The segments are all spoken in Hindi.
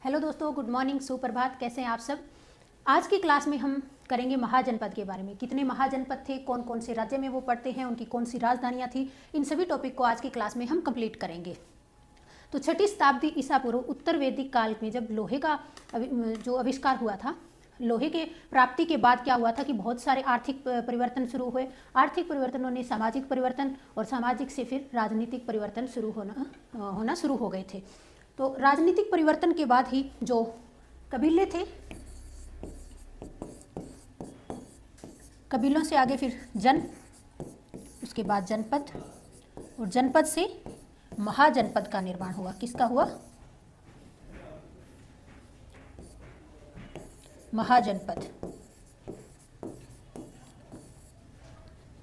हेलो दोस्तों, गुड मॉर्निंग, सुप्रभात। कैसे हैं आप सब। आज की क्लास में हम करेंगे महाजनपद के बारे में। कितने महाजनपद थे, कौन कौन से राज्य में वो पड़ते हैं, उनकी कौन सी राजधानियाँ थी, इन सभी टॉपिक को आज की क्लास में हम कंप्लीट करेंगे। तो 6ठी शताब्दी ईसा पूर्व उत्तर वैदिक काल में जब लोहे का जो आविष्कार हुआ था, लोहे के प्राप्ति के बाद क्या हुआ था कि बहुत सारे आर्थिक परिवर्तन शुरू हुए। आर्थिक परिवर्तनों ने सामाजिक परिवर्तन और सामाजिक से फिर राजनीतिक परिवर्तन होना शुरू हो गए थे। तो राजनीतिक परिवर्तन के बाद ही जो कबीले थे, कबीलों से आगे फिर उसके बाद जनपद, और जनपद से महाजनपद का निर्माण हुआ। किसका हुआ? महाजनपद।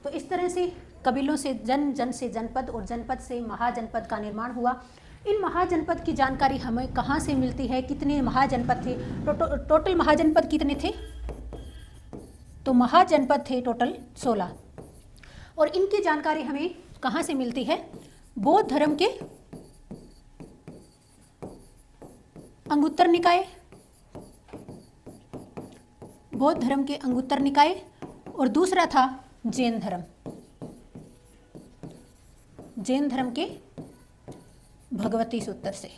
तो इस तरह से कबीलों से जन से जनपद और जनपद से महाजनपद का निर्माण हुआ। इन महाजनपद की जानकारी हमें कहाँ से मिलती है? कितने महाजनपद थे? टोटल महाजनपद कितने थे? तो महाजनपद थे टोटल 16। और इनकी जानकारी हमें कहाँ से मिलती है? बौद्ध धर्म के अंगुत्तर निकाय, बौद्ध धर्म के अंगुत्तर निकाय, और दूसरा था जैन धर्म, जैन धर्म के भगवती सूत्र से।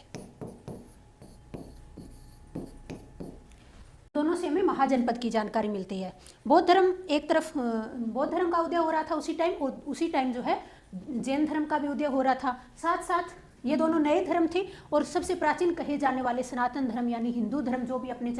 दोनों से हमें महाजनपद की जानकारी मिलती है। बौद्ध धर्म एक तरफ बौद्ध धर्म का उदय हो रहा था उसी टाइम, और उसी टाइम जो है जैन धर्म का भी उदय हो रहा था। साथ साथ ये दोनों नए धर्म थे, और सबसे प्राचीन कहे जाने वाले सनातन धर्म यानी हिंदू धर्म जो भी अपने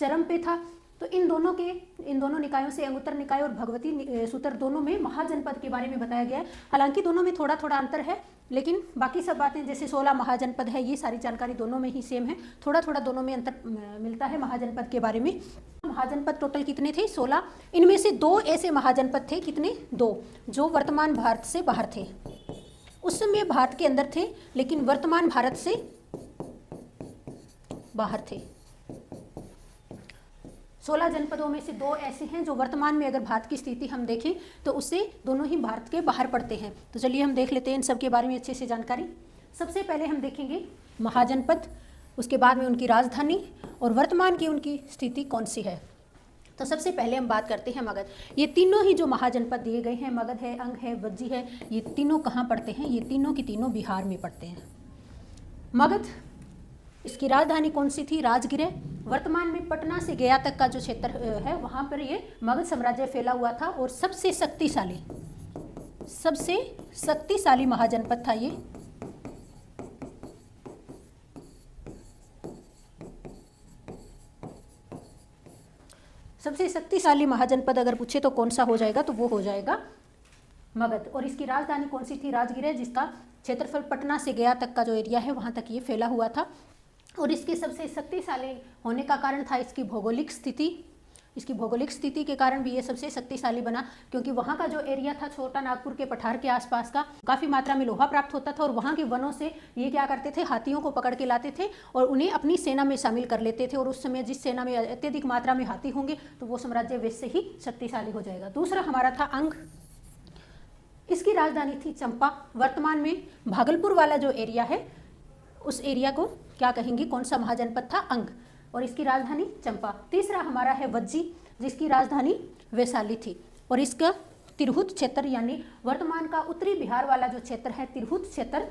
चरम पे था। तो इन दोनों निकायों से अंगुत्तर निकाय और भगवती सूत्र दोनों में महाजनपद के बारे में बताया गया है। हालांकि दोनों में थोड़ा थोड़ा अंतर है, लेकिन बाकी सब बातें जैसे 16 महाजनपद है, ये सारी जानकारी दोनों में ही सेम है। थोड़ा थोड़ा दोनों में अंतर मिलता है महाजनपद के बारे में। महाजनपद टोटल कितने थे? 16। इनमें से 2 ऐसे महाजनपद थे। कितने? 2, जो वर्तमान भारत से बाहर थे। उस समय भारत के अंदर थे, लेकिन वर्तमान भारत से बाहर थे। 16 जनपदों में से 2 ऐसे हैं जो वर्तमान में अगर भारत की स्थिति हम देखें तो उससे दोनों ही भारत के बाहर पड़ते हैं। तो चलिए हम देख लेते हैं इन सब के बारे में अच्छे से जानकारी। सबसे पहले हम देखेंगे महाजनपद, उसके बाद में उनकी राजधानी और वर्तमान की उनकी स्थिति कौन सी है। तो सबसे पहले हम बात करते हैं मगध। ये तीनों ही जो महाजनपद दिए गए हैं, मगध है, अंग है, वज्जी है, ये तीनों कहाँ पड़ते हैं? ये तीनों की तीनों बिहार में पड़ते हैं। मगध, इसकी राजधानी कौन सी थी? राजगृह। वर्तमान में पटना से गया तक का जो क्षेत्र है वहाँ पर ये मगध साम्राज्य फैला हुआ था, और सबसे शक्तिशाली महाजनपद था ये। सबसे शक्तिशाली महाजनपद अगर पूछे तो कौन सा हो जाएगा? तो वो हो जाएगा मगध। और इसकी राजधानी कौन सी थी? राजगृह, जिसका क्षेत्रफल पटना से गया तक का जो एरिया है वहाँ तक ये फैला हुआ था। और इसके सबसे शक्तिशाली होने का कारण था इसकी भौगोलिक स्थिति। इसकी भौगोलिक स्थिति के कारण भी ये सबसे शक्तिशाली बना, क्योंकि वहाँ का जो एरिया था छोटा नागपुर के पठार के आसपास का, काफ़ी मात्रा में लोहा प्राप्त होता था, और वहाँ के वनों से ये क्या करते थे? हाथियों को पकड़ के लाते थे और उन्हें अपनी सेना में शामिल कर लेते थे। और उस समय जिस सेना में अत्यधिक मात्रा में हाथी होंगे तो वो साम्राज्य वैसे ही शक्तिशाली हो जाएगा। दूसरा हमारा था अंग। इसकी राजधानी थी चंपा। वर्तमान में भागलपुर वाला जो एरिया है उस एरिया को क्या कहेंगे? कौन सा महाजनपद था? अंग। और इसकी राजधानी चंपा। तीसरा हमारा है वज्जी, जिसकी राजधानी वैशाली थी। और इसका तिरहुत क्षेत्र यानी वर्तमान का उत्तरी बिहार वाला जो क्षेत्र है तिरहुत क्षेत्र,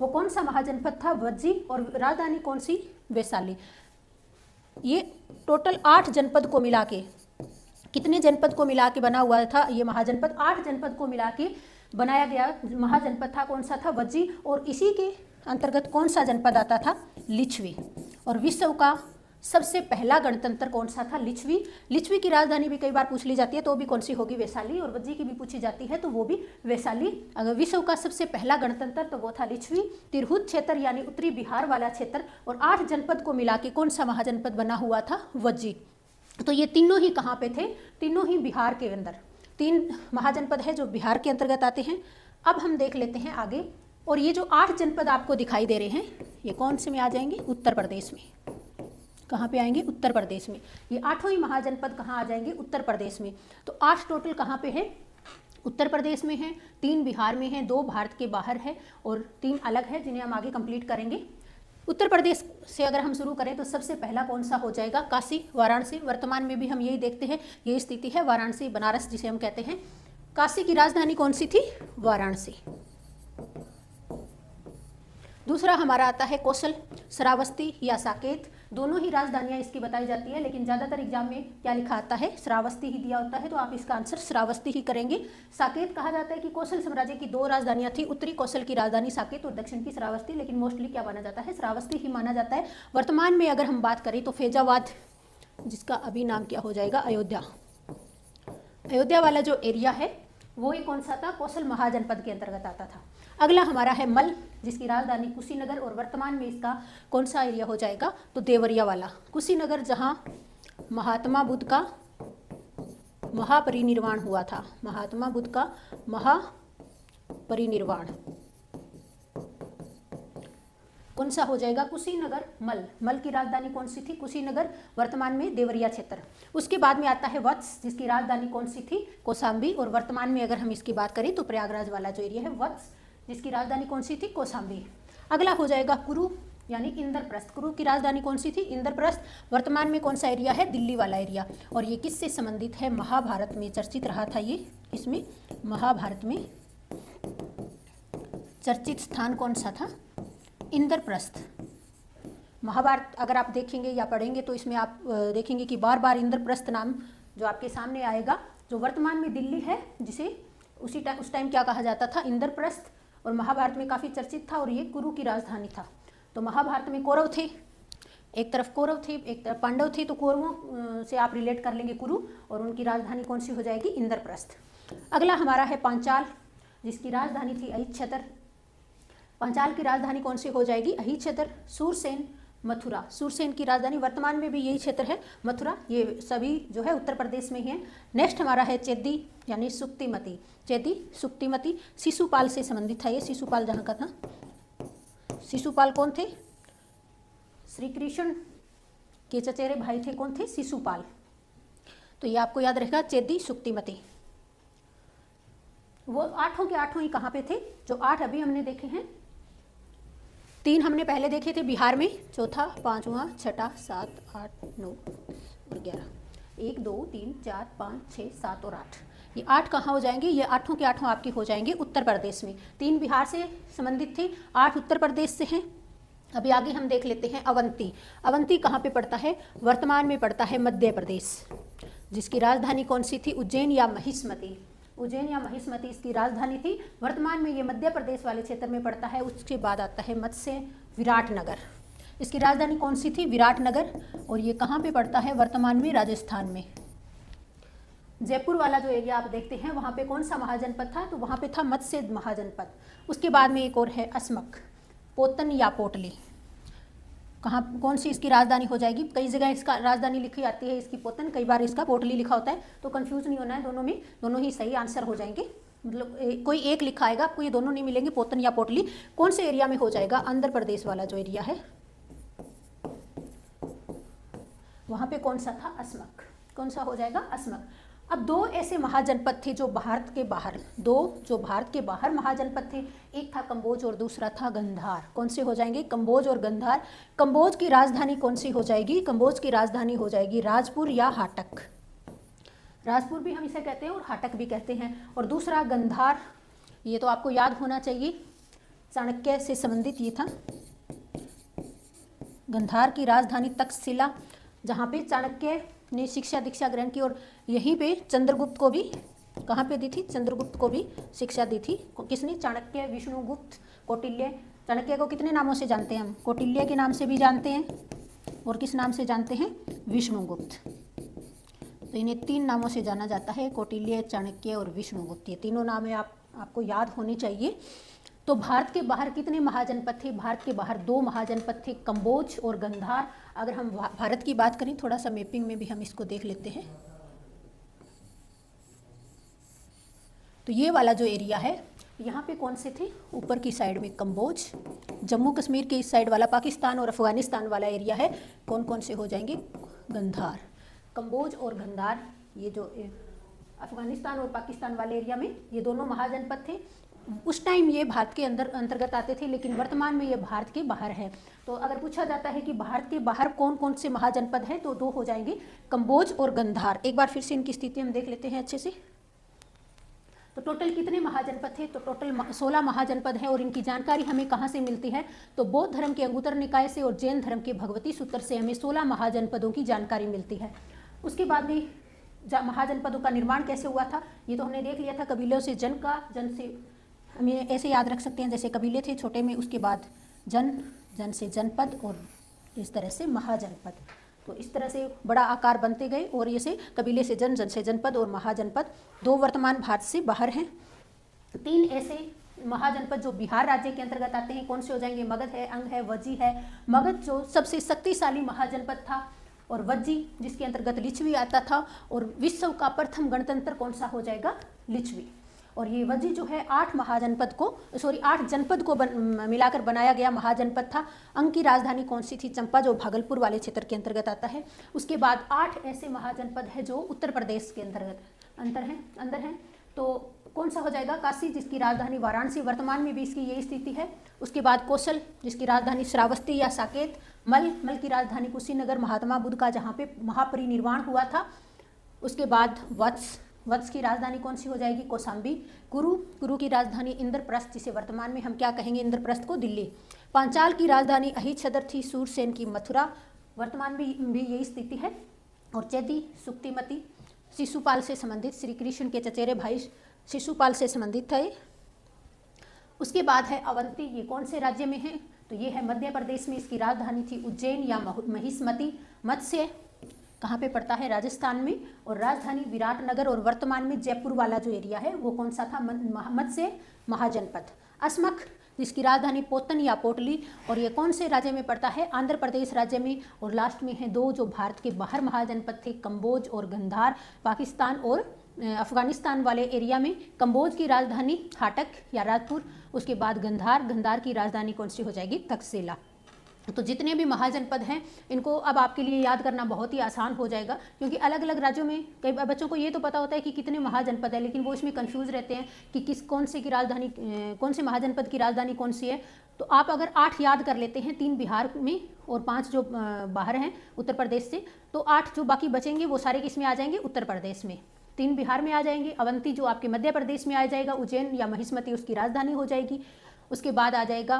वो कौन सा महाजनपद था? वज्जी। और राजधानी कौन सी? वैशाली। ये टोटल 8 जनपद को मिला के, कितने जनपद को मिला के बना हुआ था ये महाजनपद? 8 जनपद को मिला के बनाया गया महाजनपद था। कौन सा था? वज्जी। और इसी के अंतर्गत कौन सा जनपद आता था? लिच्छवी। और विश्व का सबसे पहला गणतंत्र कौन सा था? लिच्छवी। लिच्छवी की राजधानी भी कई बार पूछ ली जाती है, तो भी कौन सी होगी? वैशाली। और वज्जी की भी पूछी जाती है तो वो भी वैशाली। अगर विश्व का सबसे पहला गणतंत्र तो वो था लिच्छवी। तिरहुत क्षेत्र यानी उत्तरी बिहार वाला क्षेत्र, और 8 जनपद को मिला के कौन सा महाजनपद बना हुआ था? वज्जी। तो ये तीनों ही कहाँ पे थे? तीनों ही बिहार के अंदर। 3 महाजनपद है जो बिहार के अंतर्गत आते हैं। अब हम देख लेते हैं आगे। और ये जो 8 जनपद आपको दिखाई दे रहे हैं, ये कौन से में आ जाएंगे? उत्तर प्रदेश में। कहाँ पे आएंगे? उत्तर प्रदेश में। ये 8 ही महाजनपद कहाँ आ जाएंगे? उत्तर प्रदेश में। तो 8 टोटल कहाँ पे है? उत्तर प्रदेश में है, 3 बिहार में है, 2 भारत के बाहर है और 3 अलग है जिन्हें हम आगे कंप्लीट करेंगे। उत्तर प्रदेश से अगर हम शुरू करें तो सबसे पहला कौन सा हो जाएगा? काशी, वाराणसी। वर्तमान में भी हम यही देखते हैं, यही स्थिति है, वाराणसी, बनारस जिसे हम कहते हैं। काशी की राजधानी कौन सी थी? वाराणसी। दूसरा हमारा आता है कौशल, श्रावस्ती या साकेत। दोनों ही राजधानियां इसकी बताई जाती है, लेकिन ज़्यादातर एग्जाम में क्या लिखा आता है? श्रावस्ती ही दिया होता है, तो आप इसका आंसर श्रावस्ती ही करेंगे। साकेत कहा जाता है कि कौशल साम्राज्य की दो राजधानियां थी, उत्तरी कौशल की राजधानी साकेत और दक्षिण की श्रावस्ती, लेकिन मोस्टली क्या माना जाता है? श्रावस्ती ही माना जाता है। वर्तमान में अगर हम बात करें तो फैजाबाद, जिसका अभी नाम क्या हो जाएगा? अयोध्या। अयोध्या वाला जो एरिया है वो ही कौन सा था? कौशल महाजनपद के अंतर्गत आता था। अगला हमारा है मल, जिसकी राजधानी कुशीनगर, और वर्तमान में इसका कौन सा एरिया हो जाएगा? तो देवरिया वाला। कुशीनगर जहां महात्मा बुद्ध का महापरिनिर्वाण हुआ था, महात्मा बुद्ध का महापरिनिर्वाण कौन सा हो जाएगा? कुशीनगर, मल। मल की राजधानी कौन सी थी? कुशीनगर, वर्तमान में देवरिया क्षेत्र। उसके बाद में आता है वत्स, जिसकी राजधानी कौन सी थी? कौशाम्बी, और वर्तमान में अगर हम इसकी बात करें तो प्रयागराज वाला जो एरिया है वत्स, जिसकी राजधानी कौन सी थी? कौशाम्बी। अगला हो जाएगा कुरु यानी इंद्रप्रस्थ। कुरु की राजधानी कौन सी थी? इंद्रप्रस्थ। वर्तमान में कौन सा एरिया है? दिल्ली वाला एरिया। और ये किससे संबंधित है? महाभारत में चर्चित रहा था ये। इसमें महाभारत में चर्चित स्थान कौन सा था? इंद्रप्रस्थ। महाभारत अगर आप देखेंगे या पढ़ेंगे तो इसमें आप देखेंगे कि बार बार इंद्रप्रस्थ नाम जो आपके सामने आएगा, जो वर्तमान में दिल्ली है, जिसे उस टाइम क्या कहा जाता था? इंद्रप्रस्थ, और महाभारत में काफ़ी चर्चित था, और ये कुरु की राजधानी था। तो महाभारत में कौरव थे, एक तरफ कौरव थे, एक तरफ पांडव थे, तो कौरवों से आप रिलेट कर लेंगे कुरु, और उनकी राजधानी कौन सी हो जाएगी? इंद्रप्रस्थ। अगला हमारा है पांचाल, जिसकी राजधानी थी अहिच्छत्र। पांचाल की राजधानी कौन सी हो जाएगी? अहिच्छत्र। सूरसेन, मथुरा। सूरसेन की राजधानी वर्तमान में भी यही क्षेत्र है, मथुरा। ये सभी जो है उत्तर प्रदेश में ही है। नेक्स्ट हमारा है चेदी यानी सुक्तिमती। चेदी, सुक्तिमती शिशुपाल से संबंधित था ये। शिशुपाल जहाँ का था। शिशुपाल कौन थे? श्री कृष्ण के चचेरे भाई थे। कौन थे? शिशुपाल। तो ये आपको याद रहेगा, चेदी, सुक्तिमती। वो आठों के आठों ही कहाँ पे थे? जो 8 अभी हमने देखे हैं, 3 हमने पहले देखे थे बिहार में, चौथा, पांचवा, छठा, 7, 8, 9 और 11। 1, 2, 3, 4, 5, 6, 7 और 8। ये 8 कहाँ हो जाएंगे? ये आठों के आठों आपके हो जाएंगे उत्तर प्रदेश में। 3 बिहार से संबंधित थे, 8 उत्तर प्रदेश से हैं। अभी आगे हम देख लेते हैं अवंती। अवंती कहाँ पे पड़ता है? वर्तमान में पड़ता है मध्य प्रदेश, जिसकी राजधानी कौन सी थी? उज्जैन या महिष्मती। उज्जैन या महिष्मती इसकी राजधानी थी। वर्तमान में ये मध्य प्रदेश वाले क्षेत्र में पड़ता है। उसके बाद आता है मत्स्य विराटनगर। इसकी राजधानी कौन सी थी? विराटनगर। और ये कहाँ पे पड़ता है? वर्तमान में राजस्थान में। जयपुर वाला जो एरिया आप देखते हैं, वहाँ पे कौन सा महाजनपद था? तो वहाँ पे था मत्स्य महाजनपद। उसके बाद में एक और है अस्मक, पोतन या पोटली। कहाँ, कौन सी इसकी राजधानी हो जाएगी? कई जगह इसका राजधानी लिखी आती है इसकी पोतन, कई बार इसका पोटली लिखा होता है, तो कंफ्यूज नहीं होना है दोनों में, दोनों ही सही आंसर हो जाएंगे। मतलब कोई एक लिखा आएगा, आपको ये दोनों नहीं मिलेंगे, पोतन या पोटली। कौन से एरिया में हो जाएगा? आंध्र प्रदेश वाला जो एरिया है, वहाँ पे कौन सा था? अस्मक। कौन सा हो जाएगा? अस्मक। अब 2 ऐसे महाजनपद थे जो भारत के बाहर, 2 जो भारत के बाहर महाजनपद थे। एक था कंबोज और दूसरा था गंधार। कौन से हो जाएंगे? कंबोज और गंधार। कंबोज की राजधानी कौन सी हो जाएगी? कंबोज की राजधानी हो जाएगी राजपुर या हाटक। राजपुर भी हम इसे कहते हैं और हाटक भी कहते हैं। और दूसरा गंधार, ये तो आपको याद होना चाहिए, चाणक्य से संबंधित ये था। गंधार की राजधानी तक्षशिला, जहाँ पे चाणक्य ने शिक्षा दीक्षा ग्रहण की, और यहीं पे चंद्रगुप्त को भी, कहाँ पे दी थी? चंद्रगुप्त को भी शिक्षा दी थी। किसने? चाणक्य, विष्णुगुप्त, कौटिल्य। चाणक्य को कितने नामों से जानते हैं हम? कौटिल्य के नाम से भी जानते हैं, और किस नाम से जानते हैं? विष्णुगुप्त। तो इन्हें 3 नामों से जाना जाता है, कौटिल्य, चाणक्य और विष्णुगुप्त। ये तीनों नाम आपको याद होने चाहिए। तो भारत के बाहर कितने महाजनपद थे? भारत के बाहर 2 महाजनपद थे, कंबोज और गंधार। अगर हम भारत की बात करें, थोड़ा सा मैपिंग में भी हम इसको देख लेते हैं, तो ये वाला जो एरिया है, यहाँ पे कौन से थे? ऊपर की साइड में कंबोज, जम्मू कश्मीर के इस साइड वाला पाकिस्तान और अफगानिस्तान वाला एरिया है, कौन कौन से हो जाएंगे? गंधार। कंबोज और गंधार, ये जो अफगानिस्तान और पाकिस्तान वाले एरिया में, ये दोनों महाजनपद थे। उस टाइम ये भारत के अंदर अंतर्गत आते थे, लेकिन वर्तमान में ये भारत के बाहर है। तो अगर पूछा जाता है कि भारत के बाहर कौन कौन से महाजनपद हैं, तो दो हो जाएंगे, कंबोज और गंधार। एक बार फिर से इनकी स्थिति हम देख लेते हैं अच्छे से। तो टोटल कितने महाजनपद थे, तो टोटल 16 महाजनपद हैं। और इनकी जानकारी हमें कहाँ से मिलती है, तो बौद्ध धर्म के अंगुत्तर निकाय से और जैन धर्म के भगवती सूत्र से हमें 16 महाजनपदों की जानकारी मिलती है। उसके बाद में महाजनपदों का निर्माण कैसे हुआ था, ये तो हमने देख लिया था। कबीलों से जन का, जन से हमें ऐसे याद रख सकते हैं जैसे कबीले थे छोटे में, उसके बाद जन, जन से जनपद, और इस तरह से महाजनपद। तो इस तरह से बड़ा आकार बनते गए, और ये से कबीले से जन, जन से जनपद और महाजनपद। 2 वर्तमान भारत से बाहर हैं। 3 ऐसे महाजनपद जो बिहार राज्य के अंतर्गत आते हैं, कौन से हो जाएंगे, मगध है, अंग है, वज्जी है। मगध जो सबसे शक्तिशाली महाजनपद था, और वज्जी जिसके अंतर्गत लिच्छवी आता था। और विश्व का प्रथम गणतंत्र कौन सा हो जाएगा, लिच्छवी। और ये वज्जी जो है 8 जनपद को मिलाकर बनाया गया महाजनपद था। अंग की राजधानी कौन सी थी, चंपा, जो भागलपुर वाले क्षेत्र के अंतर्गत आता है। उसके बाद 8 ऐसे महाजनपद है जो उत्तर प्रदेश के अंतर्गत अंदर हैं। तो कौन सा हो जाएगा, काशी, जिसकी राजधानी वाराणसी, वर्तमान में भी इसकी यही स्थिति है। उसके बाद कौशल, जिसकी राजधानी श्रावस्ती या साकेत। मल की राजधानी कुशीनगर, महात्मा बुद्ध का जहाँ पे महापरिनिर्वाण हुआ था। उसके बाद वत्स की राजधानी कौन सी हो जाएगी, कौशाम्बी। कुरु की राजधानी इंद्रप्रस्थ, जिसे वर्तमान में हम क्या कहेंगे, इंद्रप्रस्थ को दिल्ली। पांचाल की राजधानी अहिच्छत्र थी, सूरसेन की मथुरा, वर्तमान में भी यही स्थिति है। और चैती, सुक्तिमती, शिशुपाल से संबंधित, श्री कृष्ण के चचेरे भाई शिशुपाल से संबंधित थे। उसके बाद है अवंती, ये कौन से राज्य में है, तो ये है मध्य प्रदेश में। इसकी राजधानी थी उज्जैन या महिष्मती। मत्स्य कहाँ पे पड़ता है, राजस्थान में। और राजधानी विराटनगर, और वर्तमान में जयपुर वाला जो एरिया है वो कौन सा था, मत्स्य महाजनपद। अस्मक, जिसकी राजधानी पोतन या पोटली, और ये कौन से राज्य में पड़ता है, आंध्र प्रदेश राज्य में। और लास्ट में है 2 जो भारत के बाहर महाजनपद थे, कंबोज और गंधार, पाकिस्तान और अफगानिस्तान वाले एरिया में। कंबोज की राजधानी हाटक या राजपुर। उसके बाद गंधार की राजधानी कौन सी हो जाएगी, तक्षशिला। तो जितने भी महाजनपद हैं इनको अब आपके लिए याद करना बहुत ही आसान हो जाएगा, क्योंकि अलग अलग राज्यों में कई बच्चों को ये तो पता होता है कि कितने महाजनपद है, लेकिन वो इसमें कंफ्यूज रहते हैं कि कौन से महाजनपद की राजधानी कौन सी है। तो आप अगर 8 याद कर लेते हैं, 3 बिहार में और 5 जो बाहर हैं उत्तर प्रदेश से, तो 8 जो बाकी बचेंगे वो सारे किस में आ जाएंगे, उत्तर प्रदेश में। 3 बिहार में आ जाएंगे। अवंती जो आपके मध्य प्रदेश में आ जाएगा, उज्जैन या महिष्मती उसकी राजधानी हो जाएगी। उसके बाद आ जाएगा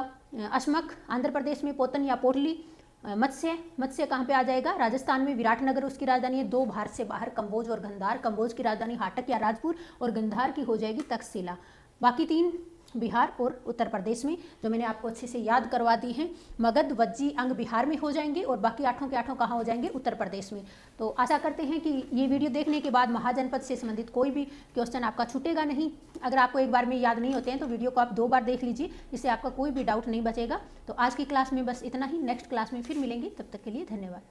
अस्मक, आंध्र प्रदेश में पोतन या पोटली। मत्स्य कहाँ पे आ जाएगा, राजस्थान में विराटनगर उसकी राजधानी है। 2 भारत से बाहर कंबोज और गंधार। कंबोज की राजधानी हाटक या राजपुर, और गंधार की हो जाएगी तक्षशिला। बाकी 3 बिहार और उत्तर प्रदेश में, जो मैंने आपको अच्छे से याद करवा दी हैं। मगध, वज्जी, अंग बिहार में हो जाएंगे, और बाकी 8 के 8 कहाँ हो जाएंगे, उत्तर प्रदेश में। तो आशा करते हैं कि ये वीडियो देखने के बाद महाजनपद से संबंधित कोई भी क्वेश्चन आपका छूटेगा नहीं। अगर आपको एक बार में याद नहीं होते हैं तो वीडियो को आप 2 बार देख लीजिए, जिससे आपका कोई भी डाउट नहीं बचेगा। तो आज की क्लास में बस इतना ही। नेक्स्ट क्लास में फिर मिलेंगे, तब तक के लिए धन्यवाद।